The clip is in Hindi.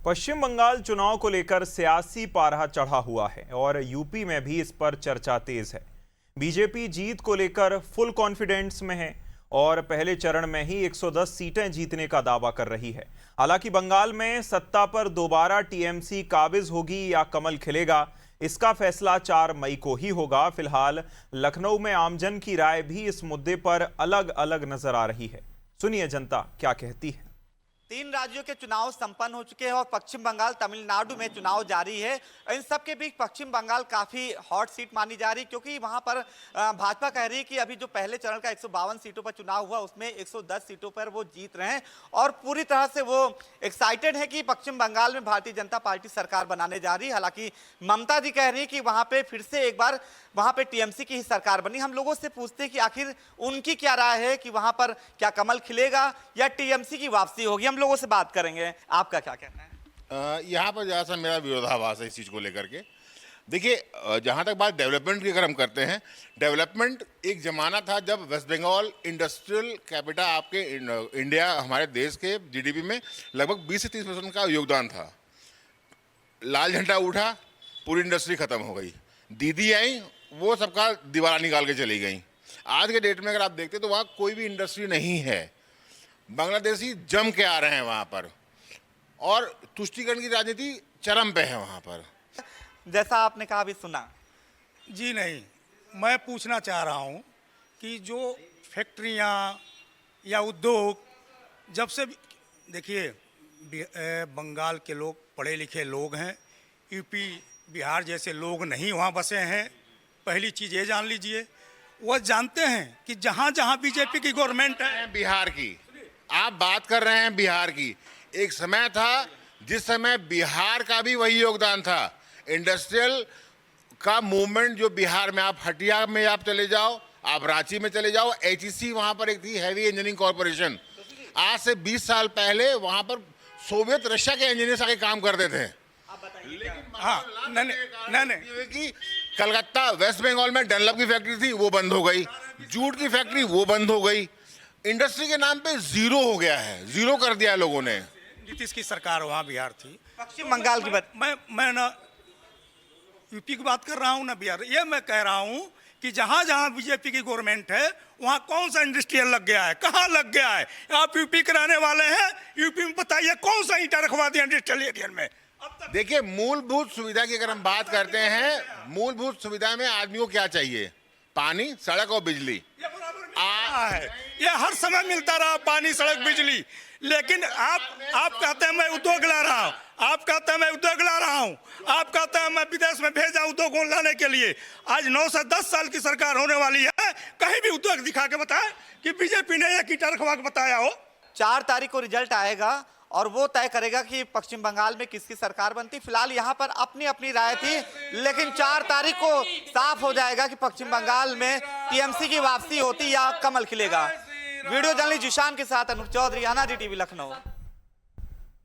पश्चिम बंगाल चुनाव को लेकर सियासी पारा चढ़ा हुआ है और यूपी में भी इस पर चर्चा तेज है। बीजेपी जीत को लेकर फुल कॉन्फिडेंस में है और पहले चरण में ही 110 सीटें जीतने का दावा कर रही है। हालांकि बंगाल में सत्ता पर दोबारा टीएमसी काबिज होगी या कमल खिलेगा, इसका फैसला 4 मई को ही होगा। फिलहाल लखनऊ में आमजन की राय भी इस मुद्दे पर अलग अलग नजर आ रही है। सुनिए जनता क्या कहती है। 3 राज्यों के चुनाव संपन्न हो चुके हैं और पश्चिम बंगाल, तमिलनाडु में चुनाव जारी है। इन सब के बीच पश्चिम बंगाल काफी हॉट सीट मानी जा रही है, क्योंकि वहां पर भाजपा कह रही है कि अभी जो पहले चरण का 152 सीटों पर चुनाव हुआ उसमें 110 सीटों पर वो जीत रहे हैं और पूरी तरह से वो एक्साइटेड है कि पश्चिम बंगाल में भारतीय जनता पार्टी सरकार बनाने जा रही है। हालांकि ममता जी कह रही है कि वहां पे फिर से एक बार वहां पे टीएमसी की ही सरकार बनी। हम लोगों से पूछते हैं कि आखिर उनकी क्या राय है कि वहां पर क्या कमल खिलेगा या टीएमसी की वापसी होगी। हम लोगों से बात करेंगे, आपका क्या कहना है? यहाँ पर जैसा मेरा विरोधाभास है इस चीज़ को लेकर के। देखिए, जहाँ तक बात डेवलपमेंट की अगर हम करते हैं, डेवलपमेंट एक ज़माना था जब वेस्ट बंगाल इंडस्ट्रियल कैपिटल आपके इंडिया हमारे देश के जीडीपी में लगभग 20 से 30% का योगदान था। लाल झंडा उठा, पूरी इंडस्ट्री ख़त्म हो गई। दीदी आई, वो सबका दीवारा निकाल के चली गई। आज के डेट में अगर आप देखते तो वहाँ कोई भी इंडस्ट्री नहीं है। बांग्लादेशी जम के आ रहे हैं वहाँ पर और तुष्टीकरण की राजनीति चरम पे है वहाँ पर। जैसा आपने कहा अभी सुना। जी नहीं, मैं पूछना चाह रहा हूँ कि जो फैक्ट्रियाँ या उद्योग जब से देखिए बंगाल के लोग पढ़े लिखे लोग हैं, यूपी बिहार जैसे लोग नहीं वहाँ बसे हैं। पहली चीज़ ये जान लीजिए, वो जानते हैं कि जहाँ जहाँ बीजेपी की गवर्नमेंट है। बिहार की आप बात कर रहे हैं, बिहार की एक समय था जिस समय बिहार का भी वही योगदान था। इंडस्ट्रियल का मूवमेंट जो बिहार में, आप हटिया में आप चले जाओ, आप रांची में चले जाओ, एचईसी वहाँ पर एक थी, हैवी इंजीनियरिंग कॉरपोरेशन। आज से 20 साल पहले वहाँ पर सोवियत रशिया के इंजीनियर्स आके काम करते थे। हाँ, नहीं कि कलकत्ता वेस्ट बंगाल में डनलप की फैक्ट्री थी, वो बंद हो गई। जूट की फैक्ट्री वो बंद हो गई। इंडस्ट्री के नाम पे जीरो हो गया है, जीरो कर दिया है लोगों ने। नीतीश की सरकार वहाँ बिहार थी। पश्चिम बंगाल की बात मैं ना यूपी की बात कर रहा हूँ ना बिहार। ये मैं कह रहा हूँ कि जहाँ जहाँ बीजेपी की गवर्नमेंट है वहाँ कौन सा इंडस्ट्रियल लग गया है, कहाँ लग गया है? आप यूपी के रहने वाले हैं, यूपी में बताइए कौन सा ईंटा रखवा दिया इंडस्ट्रियल एरिया में? देखिए, मूलभूत सुविधा की अगर हम बात करते हैं, मूलभूत सुविधा में आदमी को क्या चाहिए? पानी, सड़क और बिजली। ये हर समय मिलता रहा, पानी, सड़क, बिजली। लेकिन आप कहते हैं मैं उद्योग ला रहा हूँ, आप कहते हैं मैं उद्योग ला रहा हूँ, आप कहते हैं मैं विदेश में भेजा उद्योगों लाने के लिए। आज 9 से 10 साल की सरकार होने वाली है, कहीं भी उद्योग दिखा के बताए कि बीजेपी ने एक ईंटा रखवा के बताया हो। 4 तारीख को रिजल्ट आएगा और वो तय करेगा कि पश्चिम बंगाल में किसकी सरकार बनती। फिलहाल यहाँ पर अपनी अपनी राय थी, लेकिन 4 तारीख को साफ हो जाएगा कि पश्चिम बंगाल में टीएमसी की वापसी होती या कमल खिलेगा। वीडियो जर्नलिस्ट जिशान के साथ अनूप चौधरी, अनाजी टीवी, लखनऊ।